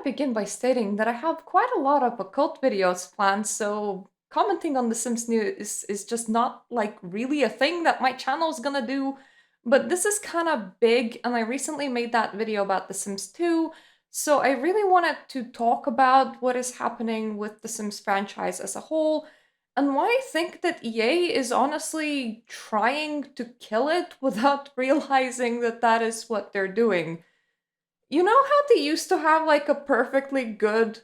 begin by stating that I have quite a lot of occult videos planned, so commenting on The Sims New is just not like really a thing that my channel is gonna do. But this is kind of big, and I recently made that video about The Sims 2, so I really wanted to talk about what is happening with the Sims franchise as a whole, and why I think that EA is honestly trying to kill it without realizing that that is what they're doing. You know how they used to have like a perfectly good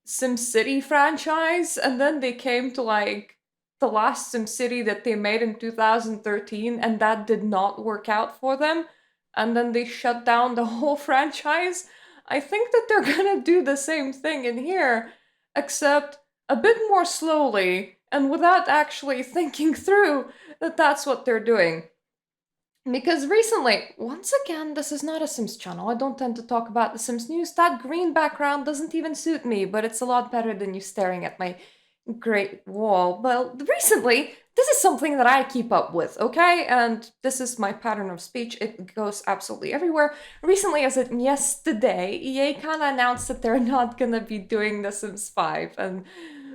SimCity franchise, and then they came to like the last SimCity that they made in 2013, and that did not work out for them, and then they shut down the whole franchise? I think that they're gonna do the same thing in here, except a bit more slowly and without actually thinking through that that's what they're doing. Because recently, once again, this is not a Sims channel. I don't tend to talk about the Sims news. That green background doesn't even suit me, but it's a lot better than you staring at my great wall. Well, recently, this is something that I keep up with, okay? And this is my pattern of speech. It goes absolutely everywhere. Recently, as in yesterday, EA kind of announced that they're not gonna be doing The Sims 5. And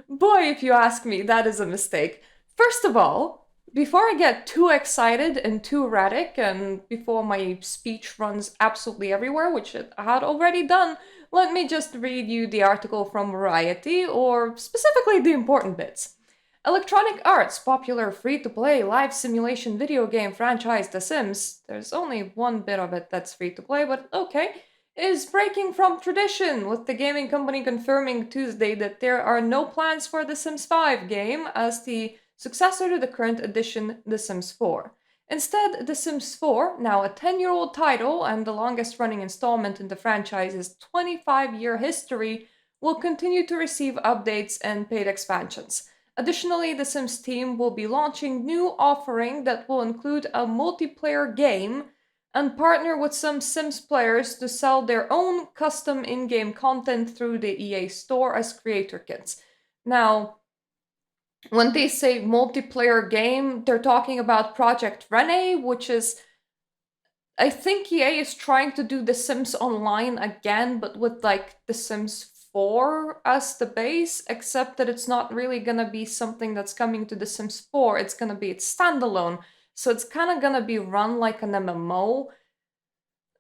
boy, if you ask me, that is a mistake. First of all, before I get too excited and too erratic, and before my speech runs absolutely everywhere, which it had already done, let me just read you the article from Variety, or specifically the important bits. Electronic Arts' popular free-to-play live simulation video game franchise The Sims, there's only one bit of it that's free-to-play, but okay, is breaking from tradition, with the gaming company confirming Tuesday that there are no plans for The Sims 5 game as the successor to the current edition, The Sims 4. Instead, The Sims 4, now a 10-year-old title and the longest running installment in the franchise's 25-year history, will continue to receive updates and paid expansions. Additionally, the Sims team will be launching new offering that will include a multiplayer game and partner with some Sims players to sell their own custom in-game content through the EA store as creator kits. Now, when they say multiplayer game, they're talking about Project Rene, which is, I think EA is trying to do The Sims Online again, but with like The Sims 4 as the base, except that it's not really gonna be something that's coming to The Sims 4, it's gonna be its standalone. So it's kind of gonna be run like an MMO.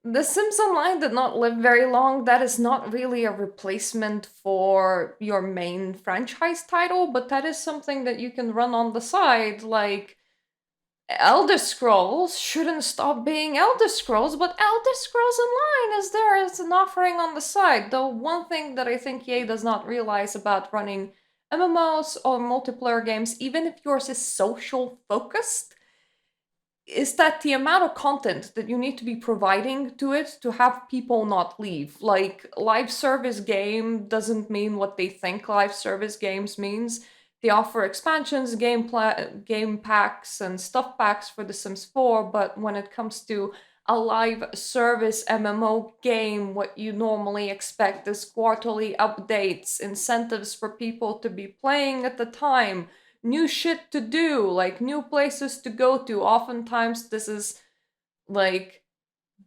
The Sims Online did not live very long. That is not really a replacement for your main franchise title, but that is something that you can run on the side. Like, Elder Scrolls shouldn't stop being Elder Scrolls, but Elder Scrolls Online is there as an offering on the side. Though one thing that I think EA does not realize about running MMOs or multiplayer games, even if yours is social focused, is that the amount of content that you need to be providing to it to have people not leave. Like, live service game doesn't mean what they think live service games means. They offer expansions, game packs, and stuff packs for The Sims 4, but when it comes to a live service MMO game, what you normally expect is quarterly updates, incentives for people to be playing at the time, new shit to do, like new places to go to. Oftentimes, this is like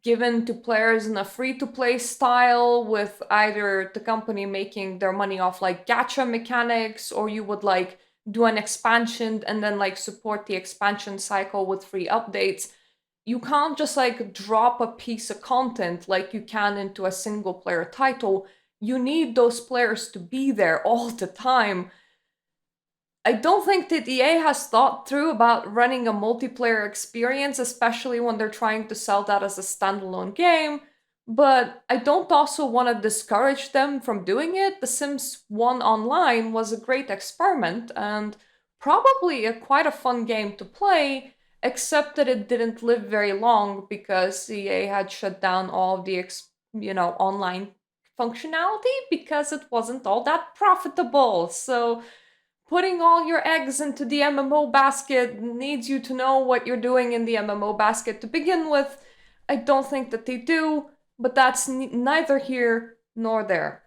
given to players in a free to play style, with either the company making their money off like gacha mechanics, or you would like do an expansion and then like support the expansion cycle with free updates. You can't just like drop a piece of content like you can into a single player title. You need those players to be there all the time. I don't think that EA has thought through about running a multiplayer experience, especially when they're trying to sell that as a standalone game, but I don't also want to discourage them from doing it. The Sims 1 Online was a great experiment and probably quite a fun game to play, except that it didn't live very long because EA had shut down all of the online functionality because it wasn't all that profitable. So putting all your eggs into the MMO basket needs you to know what you're doing in the MMO basket to begin with. I don't think that they do, but that's neither here nor there.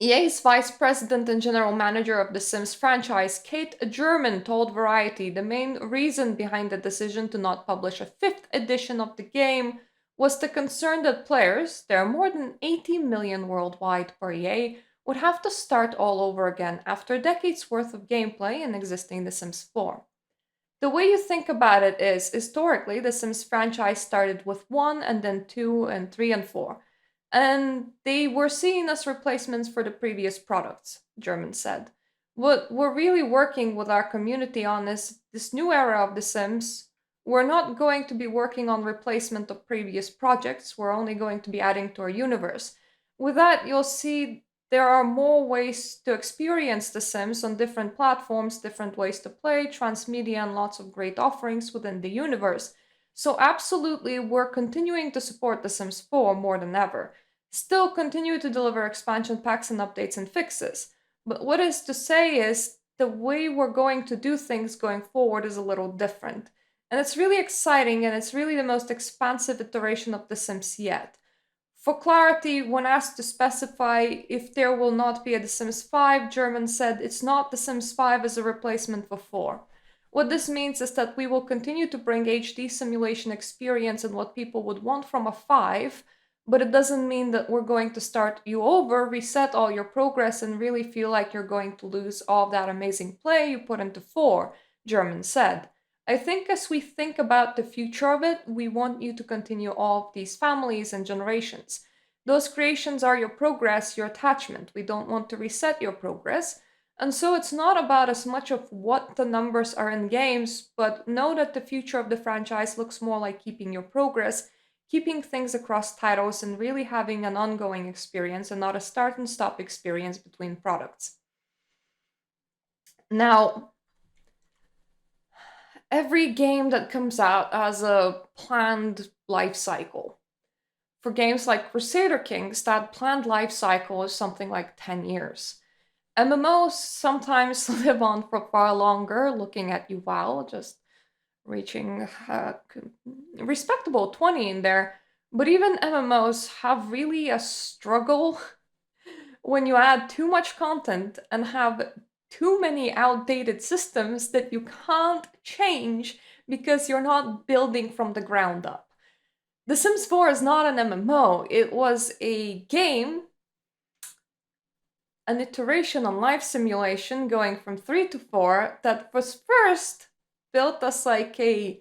EA's vice president and general manager of the Sims franchise, Kate German, told Variety the main reason behind the decision to not publish a fifth edition of the game was the concern that players, there are more than 80 million worldwide per EA, would have to start all over again after decades worth of gameplay in existing The Sims 4. The way you think about it is, historically, the Sims franchise started with 1 and then 2 and 3 and 4. And they were seen as replacements for the previous products, German said. What we're really working with our community on is this new era of The Sims. We're not going to be working on replacement of previous projects, we're only going to be adding to our universe. With that, you'll see there are more ways to experience The Sims on different platforms, different ways to play, transmedia, and lots of great offerings within the universe. So, absolutely, we're continuing to support The Sims 4 more than ever. Still continue to deliver expansion packs and updates and fixes. But what is to say is the way we're going to do things going forward is a little different. And it's really exciting and it's really the most expansive iteration of The Sims yet. For clarity, when asked to specify if there will not be a The Sims 5, German said it's not The Sims 5 as a replacement for 4. What this means is that we will continue to bring HD simulation experience and what people would want from a 5, but it doesn't mean that we're going to start you over, reset all your progress, and really feel like you're going to lose all of that amazing play you put into 4, German said. I think as we think about the future of it, we want you to continue all of these families and generations. Those creations are your progress, your attachment. We don't want to reset your progress. And so it's not about as much of what the numbers are in games, but know that the future of the franchise looks more like keeping your progress, keeping things across titles, and really having an ongoing experience and not a start and stop experience between products. Now, every game that comes out has a planned life cycle. For games like Crusader Kings, that planned life cycle is something like 10 years. MMOs sometimes live on for far longer, looking at you, WoW, just reaching a respectable 20 in there. But even MMOs have really a struggle when you add too much content and have too many outdated systems that you can't change because you're not building from the ground up. The Sims 4 is not an MMO, it was a game, an iteration on life simulation going from 3 to 4 that was first built as like a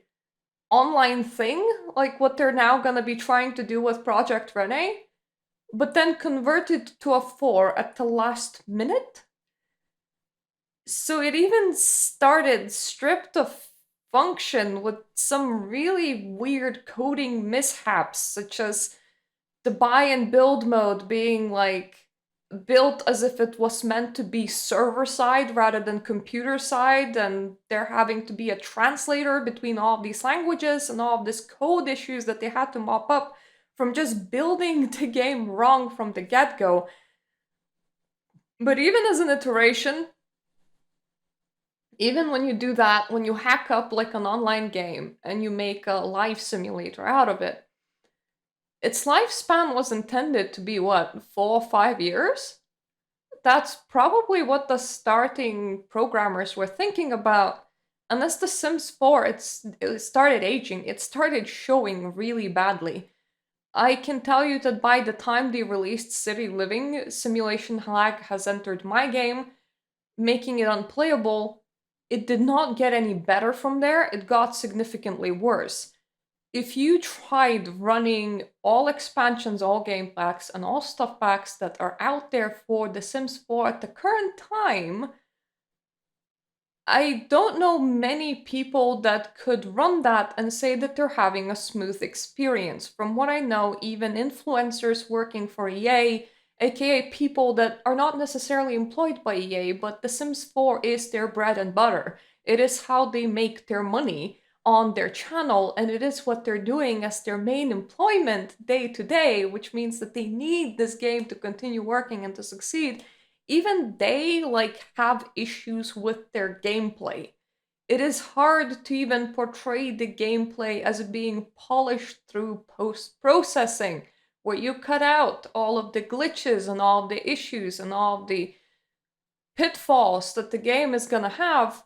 online thing, like what they're now gonna be trying to do with Project Rene, but then converted to a 4 at the last minute. So it even started stripped of function with some really weird coding mishaps, such as the buy and build mode being like built as if it was meant to be server side rather than computer side, and there having to be a translator between all of these languages and all of these code issues that they had to mop up from just building the game wrong from the get-go. But even as an iteration, even when you do that, when you hack up like an online game and you make a life simulator out of it, its lifespan was intended to be what, 4 or 5 years? That's probably what the starting programmers were thinking about. And as The Sims 4, it started aging, it started showing really badly. I can tell you that by the time they released City Living, simulation lag has entered my game, making it unplayable. It did not get any better from there, it got significantly worse. If you tried running all expansions, all game packs, and all stuff packs that are out there for The Sims 4 at the current time, I don't know many people that could run that and say that they're having a smooth experience. From what I know, even influencers working for EA, aka people that are not necessarily employed by EA, but The Sims 4 is their bread and butter. It is how they make their money on their channel, and it is what they're doing as their main employment day to day, which means that they need this game to continue working and to succeed. Even they like have issues with their gameplay. It is hard to even portray the gameplay as being polished through post processing, where you cut out all of the glitches and all of the issues and all of the pitfalls that the game is gonna have.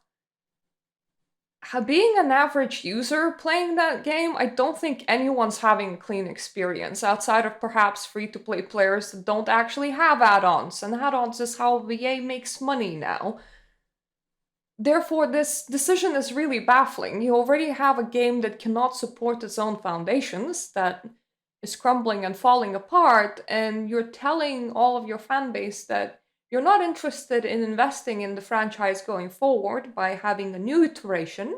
being an average user playing that game, I don't think anyone's having a clean experience outside of perhaps free-to-play players that don't actually have add-ons, and add-ons is how VA makes money now. Therefore, this decision is really baffling. You already have a game that cannot support its own foundations, that is crumbling and falling apart, and you're telling all of your fan base that you're not interested in investing in the franchise going forward by having a new iteration.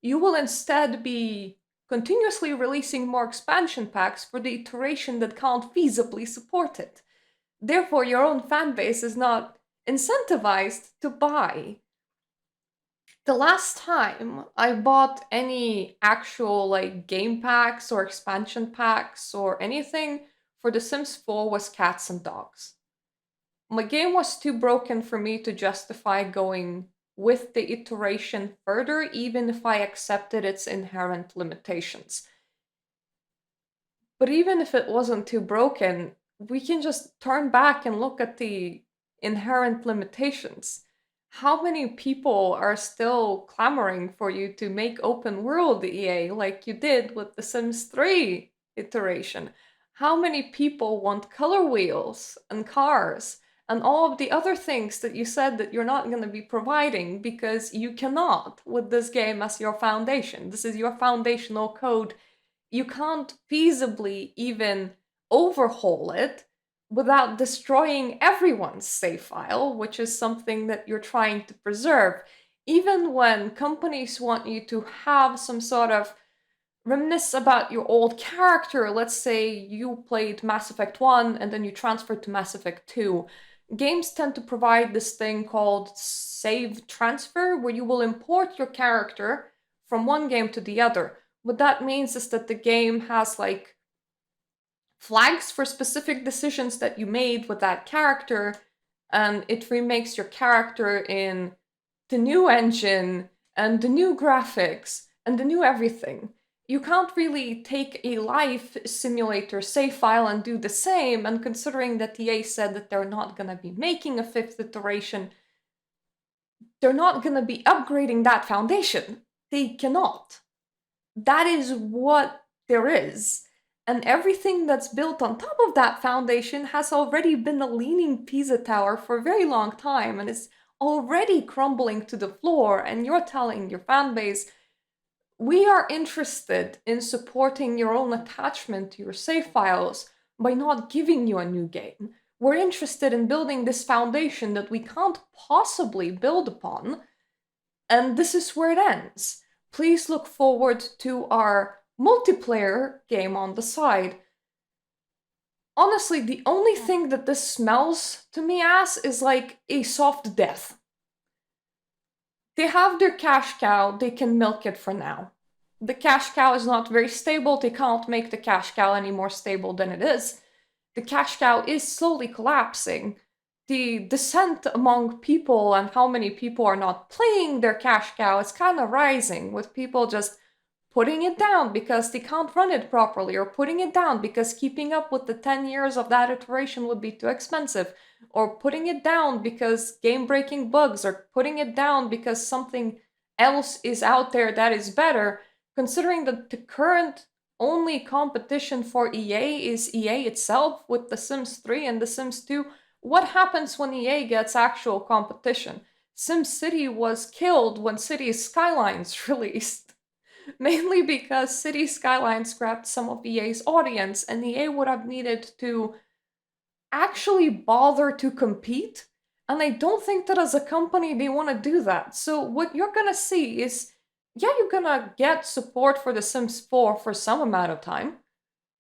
You will instead be continuously releasing more expansion packs for the iteration that can't feasibly support it. Therefore, your own fan base is not incentivized to buy. The last time I bought any actual like game packs or expansion packs or anything for The Sims 4 was Cats and Dogs. My game was too broken for me to justify going with the iteration further, even if I accepted its inherent limitations. But even if it wasn't too broken, we can just turn back and look at the inherent limitations. How many people are still clamoring for you to make open world EA like you did with the Sims 3 iteration? How many people want color wheels and cars and all of the other things that you said that you're not going to be providing because you cannot with this game as your foundation? This is your foundational code. You can't feasibly even overhaul it without destroying everyone's save file, which is something that you're trying to preserve. Even when companies want you to have some sort of reminisce about your old character, let's say you played Mass Effect 1 and then you transferred to Mass Effect 2, games tend to provide this thing called save transfer, where you will import your character from one game to the other. What that means is that the game has like flags for specific decisions that you made with that character, and it remakes your character in the new engine and the new graphics and the new everything. You can't really take a life simulator save file and do the same, and considering that EA said that they're not going to be making a fifth iteration, they're not going to be upgrading that foundation. They cannot. That is what there is. And everything that's built on top of that foundation has already been a leaning Pisa tower for a very long time and is already crumbling to the floor. And you're telling your fan base, we are interested in supporting your own attachment to your save files by not giving you a new game. We're interested in building this foundation that we can't possibly build upon, and this is where it ends. Please look forward to our multiplayer game on the side. Honestly, the only thing that this smells to me as is like a soft death. They have their cash cow, they can milk it for now. The cash cow is not very stable, they can't make the cash cow any more stable than it is. The cash cow is slowly collapsing. The descent among people and how many people are not playing their cash cow is kind of rising, with people just putting it down because they can't run it properly, or putting it down because keeping up with the 10 years of that iteration would be too expensive, or putting it down because game-breaking bugs, or putting it down because something else is out there that is better, considering that the current only competition for EA is EA itself with The Sims 3 and The Sims 2. What happens when EA gets actual competition? SimCity was killed when Cities Skylines released, mainly because Cities Skylines grabbed some of EA's audience, and EA would have needed to actually bother to compete. And I don't think that as a company they want to do that. So what you're gonna see is, yeah, you're gonna get support for The Sims 4 for some amount of time.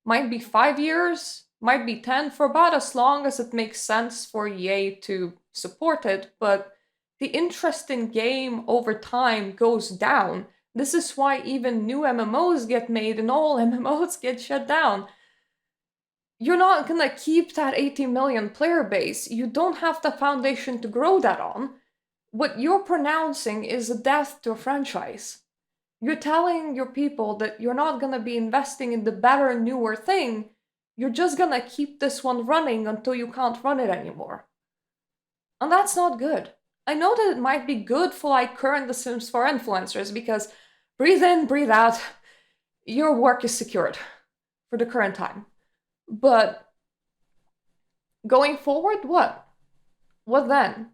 Might be 5 years, might be 10, for about as long as it makes sense for EA to support it, but the interest in game over time goes down. This is why even new MMOs get made and all MMOs get shut down. You're not gonna keep that 80 million player base. You don't have the foundation to grow that on. What you're pronouncing is a death to a franchise. You're telling your people that you're not gonna be investing in the better, newer thing. You're just gonna keep this one running until you can't run it anymore. And that's not good. I know that it might be good for like current The Sims 4 influencers because breathe in, breathe out, your work is secured for the current time. But going forward, what? What then?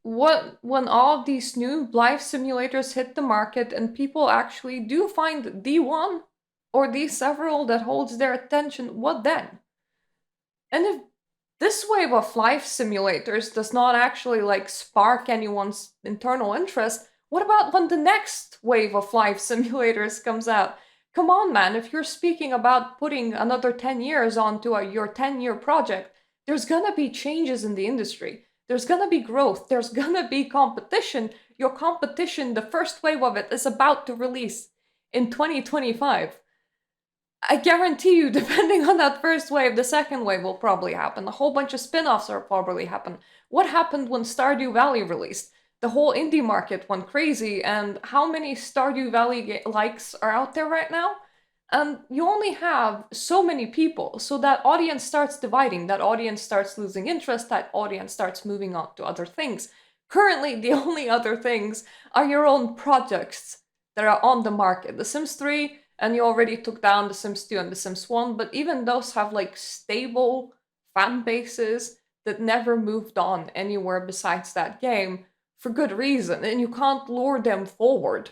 What when all of these new life simulators hit the market and people actually do find the one or the several that holds their attention, what then? And if this wave of life simulators does not actually like spark anyone's internal interest, what about when the next wave of life simulators comes out? Come on, man, if you're speaking about putting another 10 years onto your 10-year project, there's gonna be changes in the industry. There's gonna be growth. There's gonna be competition. Your competition, the first wave of it, is about to release in 2025. I guarantee you, depending on that first wave, the second wave will probably happen. A whole bunch of spin offs will probably happen. What happened when Stardew Valley released? The whole indie market went crazy, and how many Stardew Valley likes are out there right now? And you only have so many people, so that audience starts dividing, that audience starts losing interest, that audience starts moving on to other things. Currently, the only other things are your own projects that are on the market. The Sims 3, and you already took down The Sims 2 and The Sims 1, but even those have like stable fan bases that never moved on anywhere besides that game for good reason, and you can't lure them forward.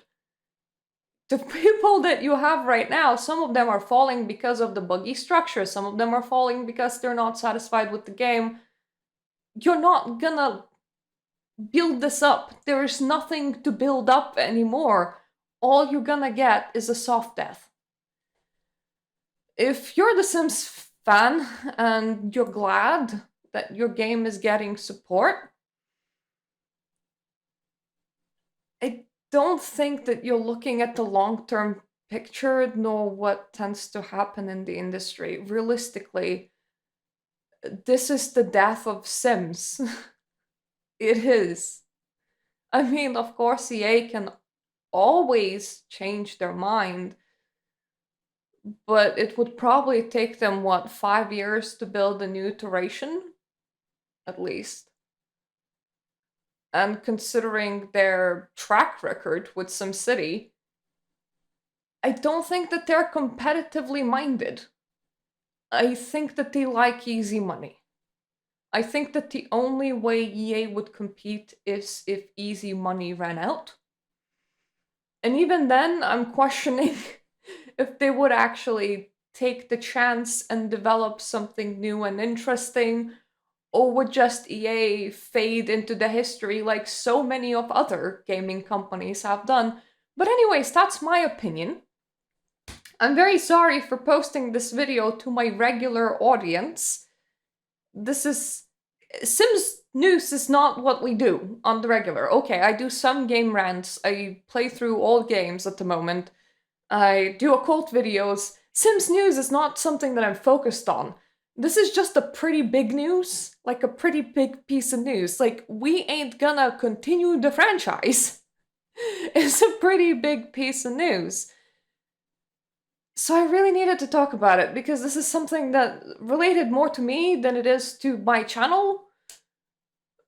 The people that you have right now, some of them are falling because of the buggy structure, some of them are falling because they're not satisfied with the game. You're not gonna build this up. There is nothing to build up anymore. All you're gonna get is a soft death. If you're the Sims fan and you're glad that your game is getting support, I don't think that you're looking at the long term picture nor what tends to happen in the industry. Realistically, this is the death of Sims. It is. I mean, of course, EA can always change their mind, but it would probably take them, what, 5 years to build a new iteration? At least. And considering their track record with SimCity, I don't think that they're competitively minded. I think that they like easy money. I think that the only way EA would compete is if easy money ran out. And even then, I'm questioning if they would actually take the chance and develop something new and interesting, or would just EA fade into the history like so many of other gaming companies have done. But anyways, that's my opinion. I'm very sorry for posting this video to my regular audience. This is Sims news is not what we do on the regular. Okay, I do some game rants. I play through all games at the moment. I do occult videos. Sims news is not something that I'm focused on. This is just a pretty big news, like a pretty big piece of news. Like, we ain't gonna continue the franchise. It's a pretty big piece of news. So I really needed to talk about it because this is something that related more to me than it is to my channel.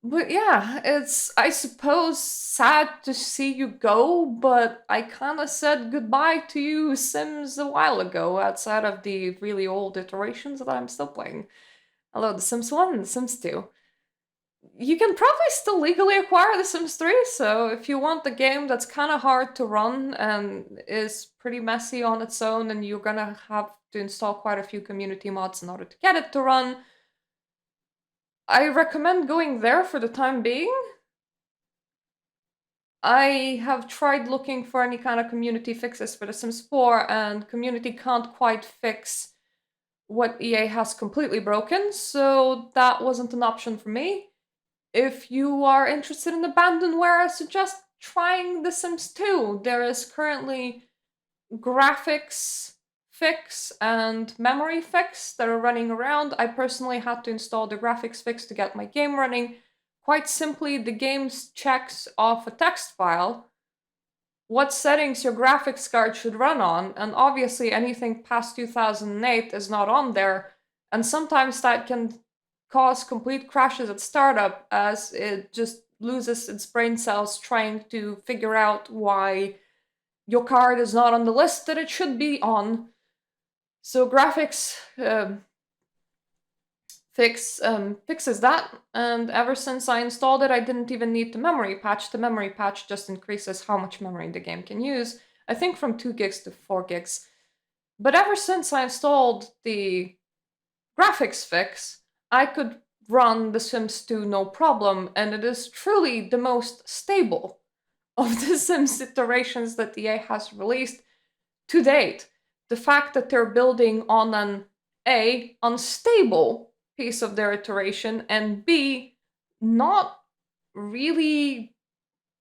But yeah, it's, I suppose, sad to see you go, but I kind of said goodbye to you Sims a while ago, outside of the really old iterations that I'm still playing. Hello, The Sims 1 and The Sims 2. You can probably still legally acquire The Sims 3, so if you want the game that's kind of hard to run and is pretty messy on its own, and you're gonna have to install quite a few community mods in order to get it to run, I recommend going there for the time being. I have tried looking for any kind of community fixes for The Sims 4, and community can't quite fix what EA has completely broken, so that wasn't an option for me. If you are interested in abandonware, I suggest trying The Sims 2. There is currently graphics fix and memory fix that are running around. I personally had to install the graphics fix to get my game running. Quite simply, the game checks off a text file what settings your graphics card should run on, and obviously anything past 2008 is not on there, and sometimes that can cause complete crashes at startup as it just loses its brain cells trying to figure out why your card is not on the list that it should be on. So graphics fixes that, and ever since I installed it, I didn't even need the memory patch. The memory patch just increases how much memory the game can use, I think from 2 gigs to 4 gigs. But ever since I installed the graphics fix, I could run The Sims 2 no problem, and it is truly the most stable of the Sims iterations that EA has released to date. The fact that they're building on an A, unstable piece of their iteration, and B, not really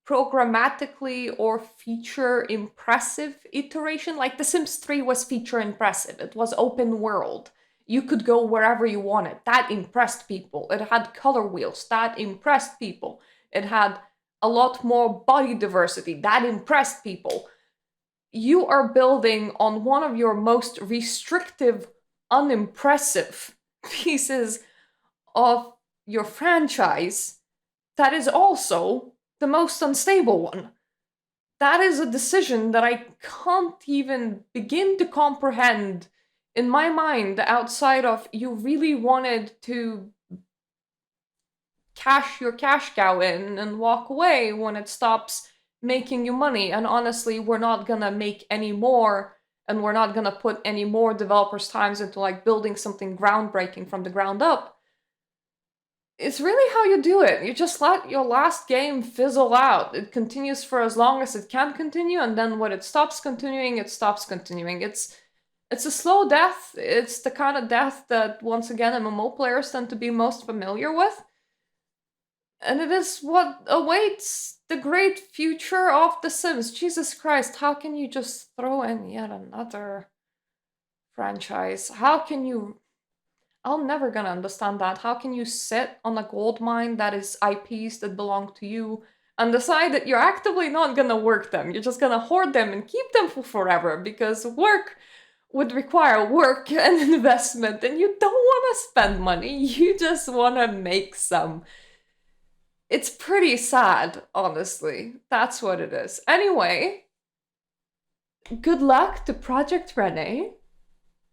programmatically or feature impressive iteration. Like The Sims 3 was feature impressive, it was open world. You could go wherever you wanted. That impressed people. It had color wheels. That impressed people. It had a lot more body diversity. That impressed people. You are building on one of your most restrictive, unimpressive pieces of your franchise that is also the most unstable one. That is a decision that I can't even begin to comprehend in my mind outside of you really wanted to cash your cash cow in and walk away when it stops making you money. And honestly, we're not gonna make any more, and we're not gonna put any more developers' times into like building something groundbreaking from the ground up. It's really how you do it. You just let your last game fizzle out. It continues for as long as it can continue, and then when it stops continuing, it stops continuing. It's a slow death. It's the kind of death that, once again, MMO players tend to be most familiar with. And it is what awaits the great future of The Sims. Jesus Christ, how can you just throw in yet another franchise? How can you... I'm never gonna understand that. How can you sit on a gold mine that is IPs that belong to you and decide that you're actively not gonna work them? You're just gonna hoard them and keep them for forever because work would require work and investment, and you don't want to spend money. You just want to make some. It's pretty sad, honestly. That's what it is. Anyway, good luck to Project Rene.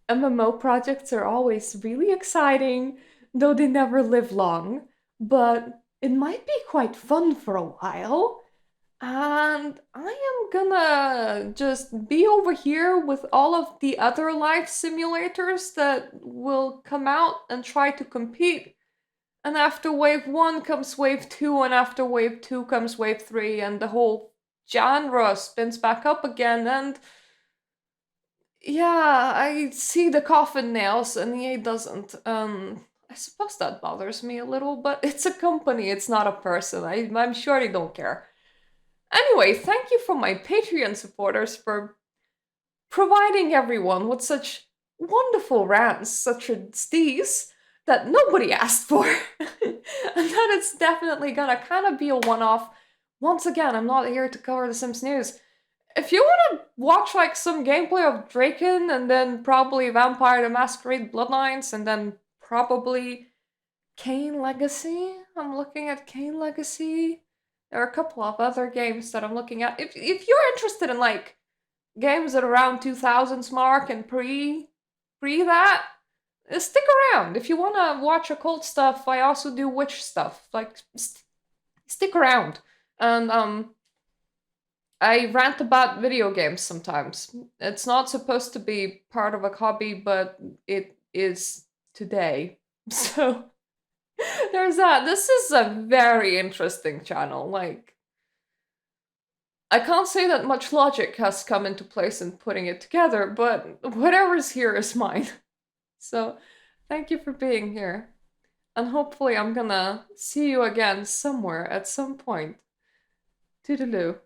MMO projects are always really exciting, though they never live long, but it might be quite fun for a while. And I am gonna just be over here with all of the other life simulators that will come out and try to compete. And after wave 1 comes wave 2, and after wave 2 comes wave 3, and the whole genre spins back up again, and yeah, I see the coffin nails and EA doesn't. I suppose that bothers me a little, but it's a company, it's not a person. I'm sure they don't care. Anyway, thank you for my Patreon supporters for providing everyone with such wonderful rants, such as these, that nobody asked for. And that it's definitely gonna kind of be a one-off. Once again, I'm not here to cover The Sims news. If you want to watch like some gameplay of Draken and then probably Vampire the Masquerade Bloodlines and then probably Kane Legacy, I'm looking at Kane Legacy. There are a couple of other games that I'm looking at. If you're interested in like games at around 2000s mark and pre that, stick around. If you want to watch occult stuff, I also do witch stuff. Like stick around. And I rant about video games sometimes. It's not supposed to be part of a hobby, but it is today. So there's that. This is a very interesting channel. Like, I can't say that much logic has come into place in putting it together, but whatever's here is mine. So thank you for being here. And hopefully I'm gonna see you again somewhere at some point. Toodaloo.